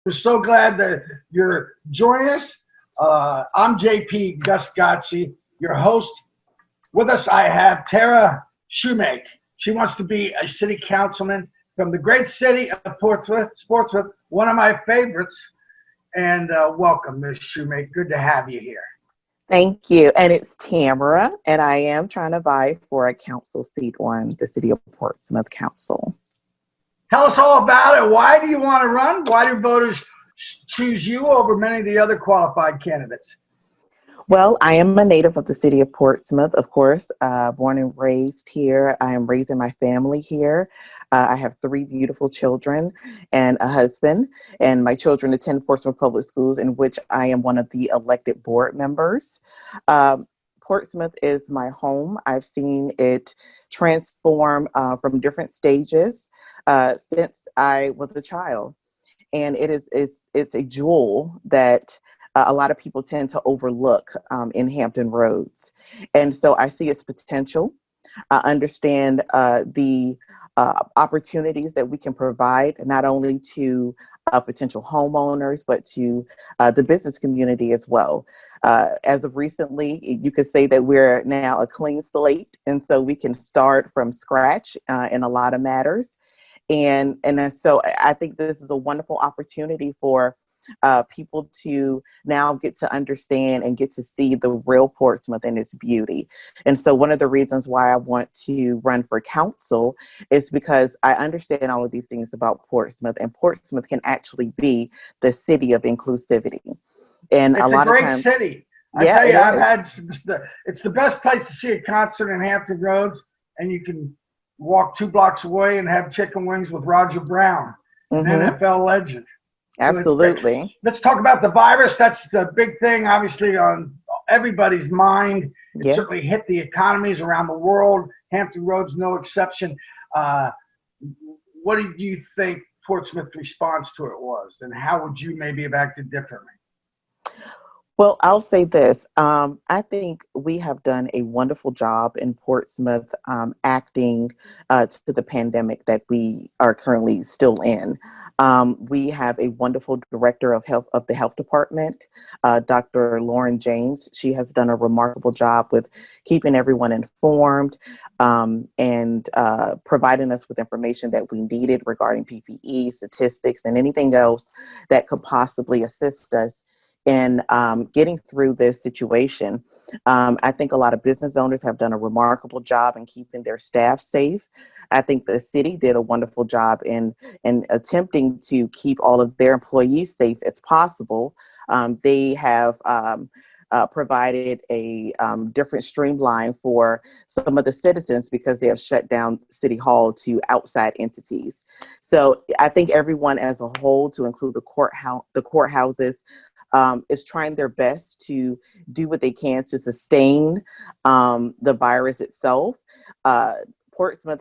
We're so glad that you're joining us. I'm JP Gusgacci, your host. With us, I have Tamara Shewmake. She wants to be a city councilman from the great city of Portsmouth, one of my favorites. And welcome, Ms. Shewmake. Good to have you here. Thank you. And it's Tamara, and I am trying to vie for a council seat on the City of Portsmouth Council. Tell us all about it. Why do you want to run? Why do voters choose you over many of the other qualified candidates? Well, I am a native of the City of Portsmouth, of course, born and raised here. I am raising my family here. I have 3 beautiful children and a husband, and my children attend Portsmouth Public Schools, in which I am one of the elected board members. Portsmouth is my home. I've seen it transform from different stages since I was a child, and it's a jewel that a lot of people tend to overlook in Hampton Roads. And so I see its potential. I understand the opportunities that we can provide, not only to potential homeowners, but to the business community as well. As of recently, you could say that we're now a clean slate, and so we can start from scratch in a lot of matters. And so I think this is a wonderful opportunity for people to now get to understand and get to see the real Portsmouth and its beauty. And so one of the reasons why I want to run for council is because I understand all of these things about Portsmouth, and Portsmouth can actually be the city of inclusivity. And it's a lot great of times, city. I yeah, tell you, it is. It's the best place to see a concert in Hampton Roads, and you can walk 2 blocks away and have chicken wings with Roger Brown, an NFL legend. Absolutely. So let's talk about the virus. That's the big thing, obviously, on everybody's mind. It certainly hit the economies around the world. Hampton Roads, no exception. What do you think Portsmouth's response to it was, and how would you maybe have acted differently? Well, I'll say this. I think we have done a wonderful job in Portsmouth acting to the pandemic that we are currently still in. We have a wonderful director of health of the health department, Dr. Lauren James. She has done a remarkable job with keeping everyone informed and providing us with information that we needed regarding PPE, statistics, and anything else that could possibly assist us in getting through this situation. I think a lot of business owners have done a remarkable job in keeping their staff safe. I think the city did a wonderful job in attempting to keep all of their employees safe as possible. They have provided a different streamline for some of the citizens because they have shut down City Hall to outside entities. So I think everyone as a whole, to include the courthouses, is trying their best to do what they can to sustain the virus itself. Portsmouth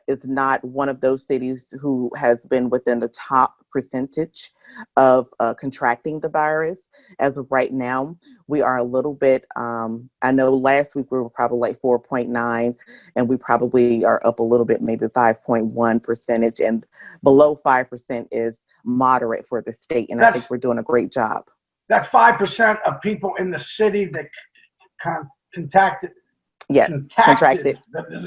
is not one of those cities who has been within the top percentage of contracting the virus. As of right now, we are a little bit, I know last week we were probably like 4.9, and we probably are up a little bit, maybe 5.1%, and below 5% is moderate for the state, and I think we're doing a great job. That's 5% of people in the city that contracted. Yes, contracted. Help me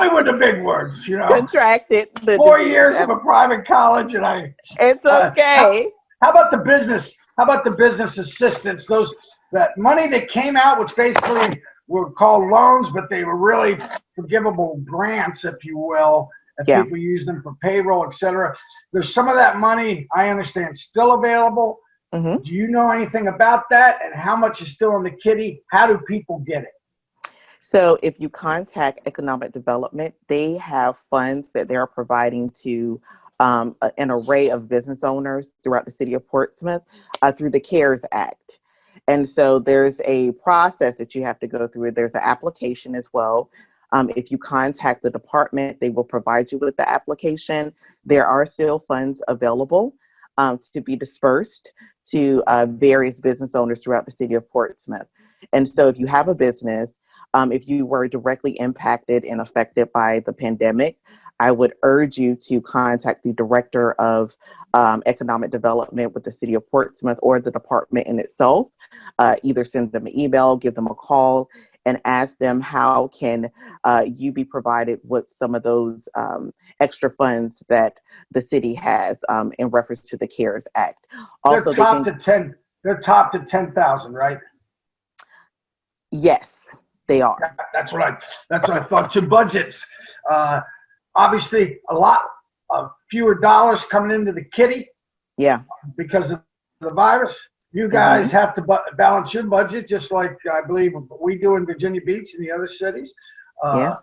with the big words, you know. Contracted. 4 years of a private college, and it's okay. How about the business? How about the business assistance? That money that came out, which basically were called loans, but they were really forgivable grants, if you will. And people use them for payroll, etc. There's some of that money, I understand, still available. Do you know anything about that, and how much is still in the kitty? How do people get it? So if you contact Economic Development, they have funds that they're providing to an array of business owners throughout the city of Portsmouth through the CARES Act. And so there's a process that you have to go through. There's an application as well. If you contact the department, they will provide you with the application. There are still funds available to be dispersed to various business owners throughout the city of Portsmouth. And so if you have a business, if you were directly impacted and affected by the pandemic, I would urge you to contact the Director of Economic Development with the City of Portsmouth or the department in itself. Either send them an email, give them a call, and ask them how can you be provided with some of those extra funds that the city has in reference to the CARES Act. Also, They're top to 10,000, right? Yes, they are. That's what I thought. To budgets, obviously a lot of fewer dollars coming into the kitty. Yeah. Because of the virus. You guys have to balance your budget just like I believe we do in Virginia Beach and the other cities. Yeah.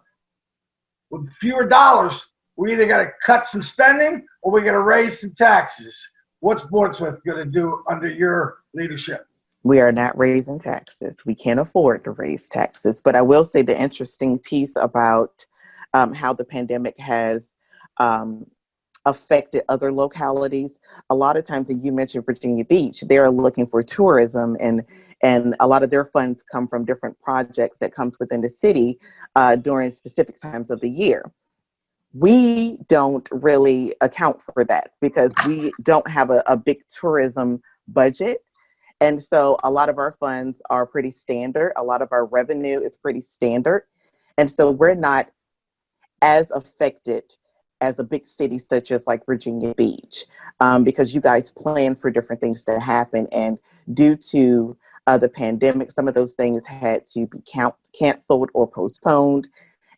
With fewer dollars, we either got to cut some spending or we got to raise some taxes. What's Portsmouth going to do under your leadership? We are not raising taxes. We can't afford to raise taxes. But I will say the interesting piece about how the pandemic has affected other localities. A lot of times, and you mentioned Virginia Beach, they're looking for tourism, and a lot of their funds come from different projects that comes within the city during specific times of the year. We don't really account for that because we don't have a big tourism budget. And so a lot of our funds are pretty standard. A lot of our revenue is pretty standard. And so we're not as affected as a big city such as like Virginia Beach, because you guys plan for different things to happen. And due to the pandemic, some of those things had to be canceled or postponed,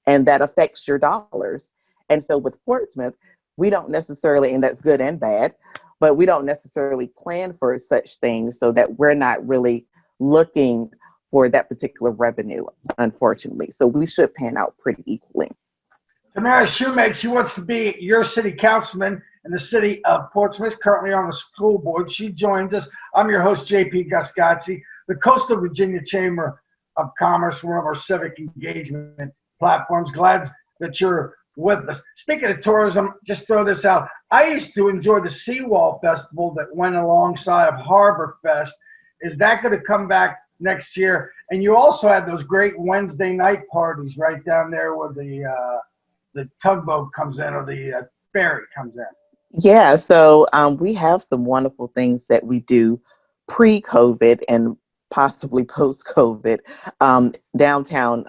and that affects your dollars. And so with Portsmouth, we don't necessarily, and that's good and bad, but we don't necessarily plan for such things, so that we're not really looking for that particular revenue, unfortunately. So we should pan out pretty equally. Tamara Shewmake, she wants to be your city councilman in the city of Portsmouth, currently on the school board. She joins us. I'm your host, JP Guscazzi, the Coastal Virginia Chamber of Commerce, one of our civic engagement platforms. Glad that you're with us. Speaking of tourism, just throw this out. I used to enjoy the Seawall Festival that went alongside of Harbor Fest. Is that going to come back next year? And you also had those great Wednesday night parties right down there where the tugboat comes in or the ferry comes in. Yeah, so we have some wonderful things that we do pre-COVID and possibly post-COVID downtown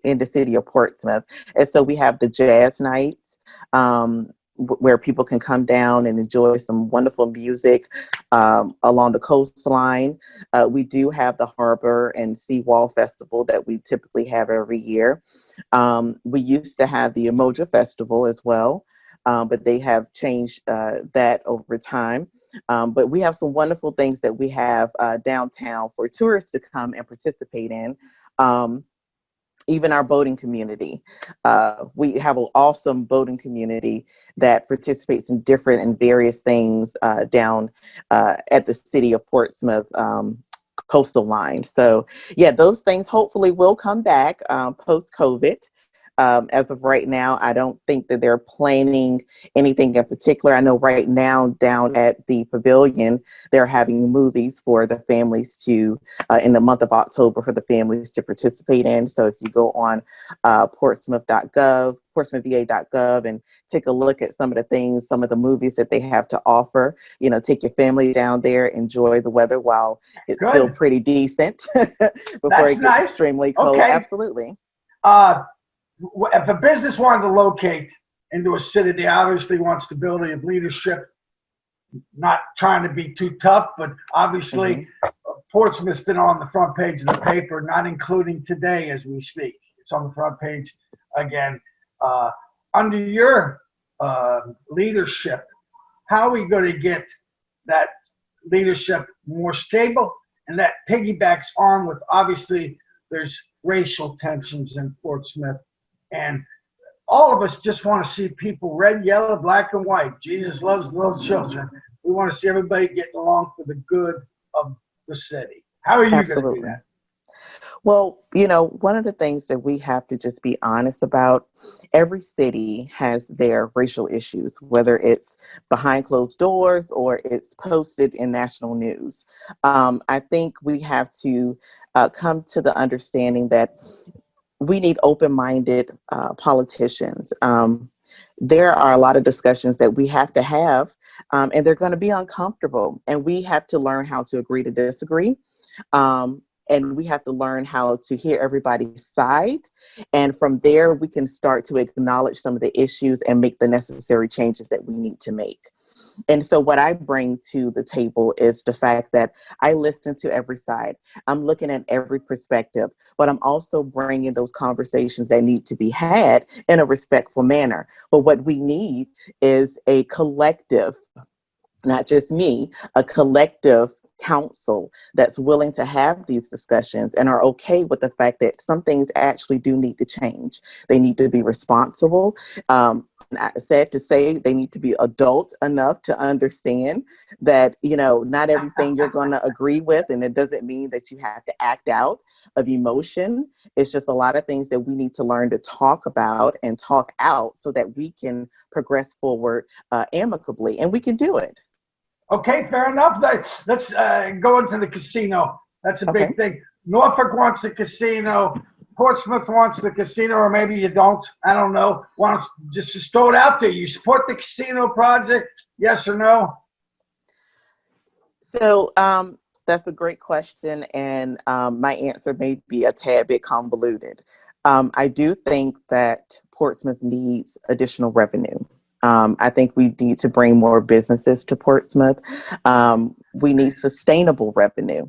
in the city of Portsmouth. And so we have the jazz nights where people can come down and enjoy some wonderful music along the coastline. We do have the Harbor and Seawall Festival that we typically have every year. We used to have the Emoja Festival as well, but they have changed that over time. But we have some wonderful things that we have downtown for tourists to come and participate in. Even our boating community. We have an awesome boating community that participates in different and various things down at the City of Portsmouth coastal line. So yeah, those things hopefully will come back post-COVID. As of right now, I don't think that they're planning anything in particular. I know right now down at the pavilion, they're having movies for the families to, in the month of October, for the families to participate in. So if you go on portsmouth.gov, portsmouthva.gov, and take a look at some of the things, some of the movies that they have to offer, you know, take your family down there, enjoy the weather while it's still pretty decent before it gets extremely cold. Okay. Absolutely. If a business wanted to locate into a city, they obviously want stability of leadership, not trying to be too tough, but obviously Portsmouth's been on the front page of the paper, not including today as we speak. It's on the front page again. Under your leadership, how are we going to get that leadership more stable? And that piggybacks on with, obviously, there's racial tensions in Portsmouth. And all of us just want to see people red, yellow, black, and white. Jesus loves little children. We want to see everybody getting along for the good of the city. How are you going to do that? Well, you know, one of the things that we have to just be honest about, every city has their racial issues, whether it's behind closed doors or it's posted in national news. I think we have to come to the understanding that we need open-minded politicians. there are a lot of discussions that we have to have, and they're going to be uncomfortable. And we have to learn how to agree to disagree. And we have to learn how to hear everybody's side. And from there, we can start to acknowledge some of the issues and make the necessary changes that we need to make. And so what I bring to the table is the fact that I listen to every side. I'm looking at every perspective, but I'm also bringing those conversations that need to be had in a respectful manner. But what we need is a collective, not just me, a collective council that's willing to have these discussions and are okay with the fact that some things actually do need to change. They need to be responsible. Sad to say, they need to be adult enough to understand that, not everything you're going to agree with, and it doesn't mean that you have to act out of emotion. It's just a lot of things that we need to learn to talk about and talk out so that we can progress forward amicably, and we can do it. Okay, fair enough. Let's go into the casino. That's a big thing. Norfolk wants the casino. Portsmouth wants the casino, or maybe you don't. I don't know. Why don't you just throw it out there? You support the casino project? Yes or no? So that's a great question, and my answer may be a tad bit convoluted. I do think that Portsmouth needs additional revenue. I think we need to bring more businesses to Portsmouth. We need sustainable revenue.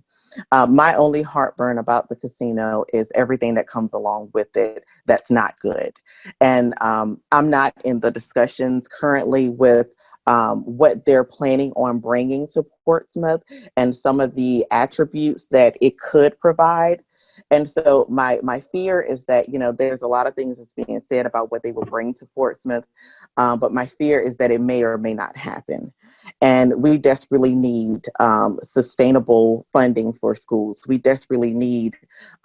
My only heartburn about the casino is everything that comes along with it that's not good. And I'm not in the discussions currently with what they're planning on bringing to Portsmouth and some of the attributes that it could provide. And so my fear is that, there's a lot of things that's being said about what they will bring to Portsmouth, but my fear is that it may or may not happen. And we desperately need sustainable funding for schools. We desperately need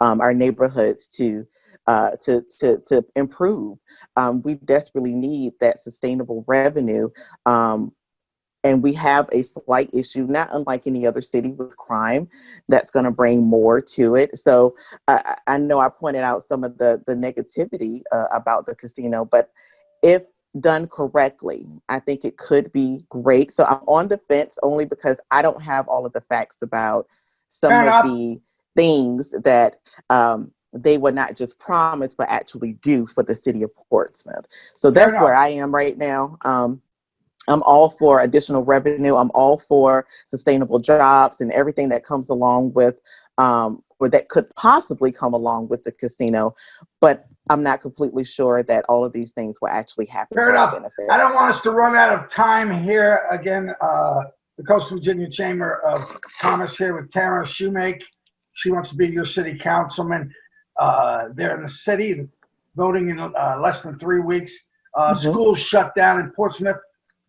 our neighborhoods to improve. We desperately need that sustainable revenue. And we have a slight issue, not unlike any other city, with crime that's going to bring more to it. So I know I pointed out some of the negativity about the casino, but if done correctly, I think it could be great. So I'm on the fence only because I don't have all of the facts about some of the things that they would not just promise, but actually do for the city of Portsmouth. So that's where I am right now. I'm all for additional revenue. I'm all for sustainable jobs and everything that comes along with, or that could possibly come along with the casino. But I'm not completely sure that all of these things will actually happen. Fair enough. I don't want us to run out of time here. Again, the Coastal Virginia Chamber of Commerce here with Tamara Shewmake. She wants to be your city councilman. They're in the city, voting in less than 3 weeks. Schools shut down in Portsmouth.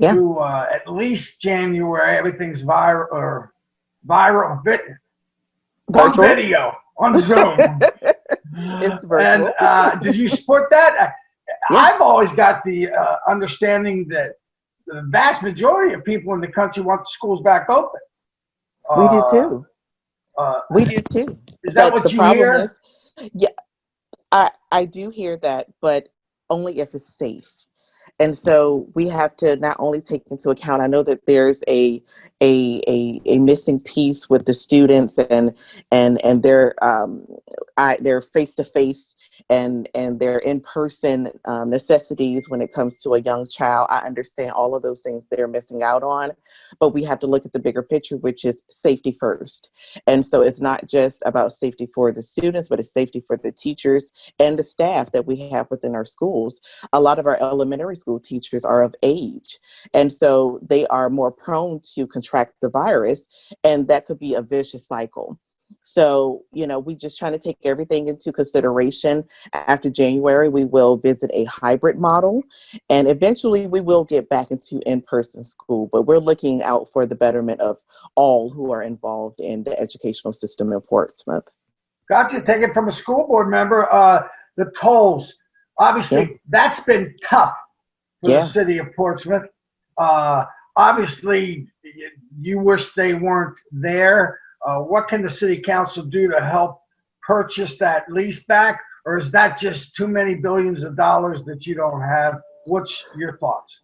To at least January. Everything's viral, on video, on Zoom. It's virtual. And did you support that? Yes. I've always got the understanding that the vast majority of people in the country want the schools back open. We do too. We do too. Is that what you hear? Yeah, I do hear that, but only if it's safe. And so we have to not only take into account, I know that there's a missing piece with the students and their face-to-face and their in-person necessities when it comes to a young child. I understand all of those things they're missing out on, but we have to look at the bigger picture, which is safety first. And so it's not just about safety for the students, but it's safety for the teachers and the staff that we have within our schools. A lot of our elementary school teachers are of age, and so they are more prone to contract the virus, and that could be a vicious cycle. So, we just trying to take everything into consideration. After January, we will visit a hybrid model, and eventually we will get back into in-person school, but we're looking out for the betterment of all who are involved in the educational system in Portsmouth. Gotcha. Take it from a school board member. The tolls, obviously, that's been tough for the city of Portsmouth. Obviously, you wish they weren't there. What can the city council do to help purchase that lease back? Or is that just too many billions of dollars that you don't have What's your thoughts?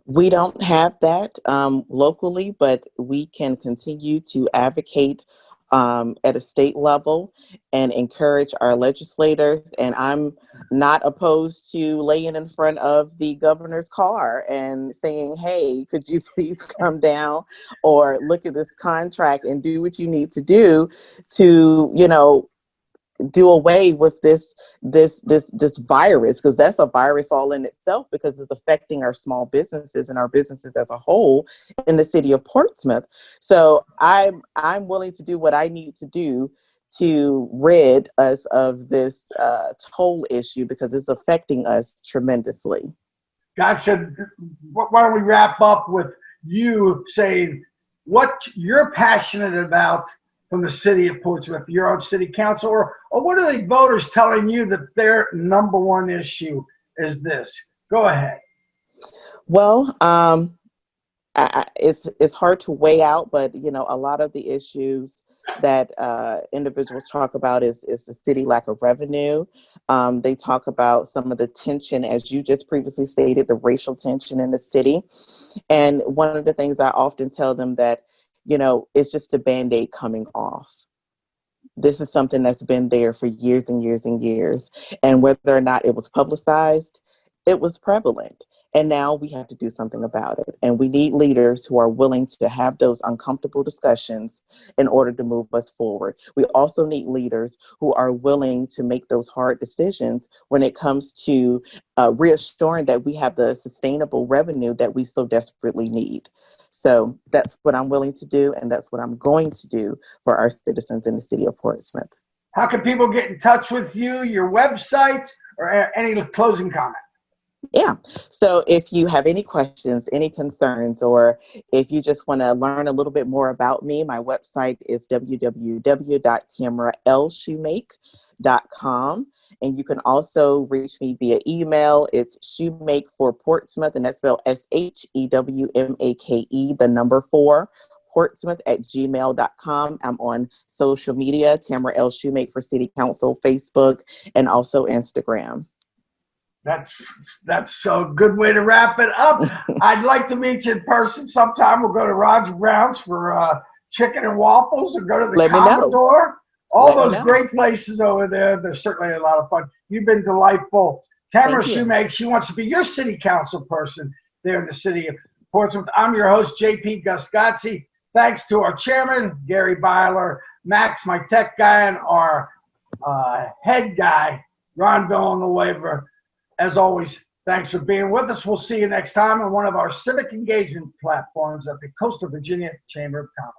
We don't have that locally, but we can continue to advocate at a state level and encourage our legislators. And I'm not opposed to laying in front of the governor's car and saying, hey, could you please come down or look at this contract and do what you need to do to, do away with this virus, because that's a virus all in itself, because it's affecting our small businesses and our businesses as a whole in the city of Portsmouth. So I'm willing to do what I need to do to rid us of this toll issue, because it's affecting us tremendously. Gotcha. Why don't we wrap up with you saying what you're passionate about from the city of Portsmouth, your own city council, or what are the voters telling you that their number one issue is this? Go ahead. Well, it's hard to weigh out, but a lot of the issues that individuals talk about is the city lack of revenue. They talk about some of the tension, as you just previously stated, the racial tension in the city. And one of the things I often tell them that, it's just a Band-Aid coming off. This is something that's been there for years and years and years. And whether or not it was publicized, it was prevalent. And now we have to do something about it. And we need leaders who are willing to have those uncomfortable discussions in order to move us forward. We also need leaders who are willing to make those hard decisions when it comes to reassuring that we have the sustainable revenue that we so desperately need. So that's what I'm willing to do, and that's what I'm going to do for our citizens in the city of Portsmouth. How can people get in touch with you, your website, or any closing comment? Yeah. So if you have any questions, any concerns, or if you just want to learn a little bit more about me, my website is www.tamaralshewmake.com. And you can also reach me via email. It's Shewmake for Portsmouth, and that's spelled SHEWMAKE, the number 4, Portsmouth @gmail.com. I'm on social media, Tamara L. Shewmake for City Council, Facebook, and also Instagram. That's a good way to wrap it up. I'd like to meet you in person sometime. We'll go to Roger Brown's for chicken and waffles, or go to the Commodore. All those great places over there. They're certainly a lot of fun. You've been delightful. Tamara Shewmake, she wants to be your city council person there in the city of Portsmouth. I'm your host, JP Gusgazzi. Thanks to our chairman, Gary Byler, Max, my tech guy, and our head guy, Ron Villanueva. As always, thanks for being with us. We'll see you next time on one of our civic engagement platforms at the Coastal Virginia Chamber of Commerce.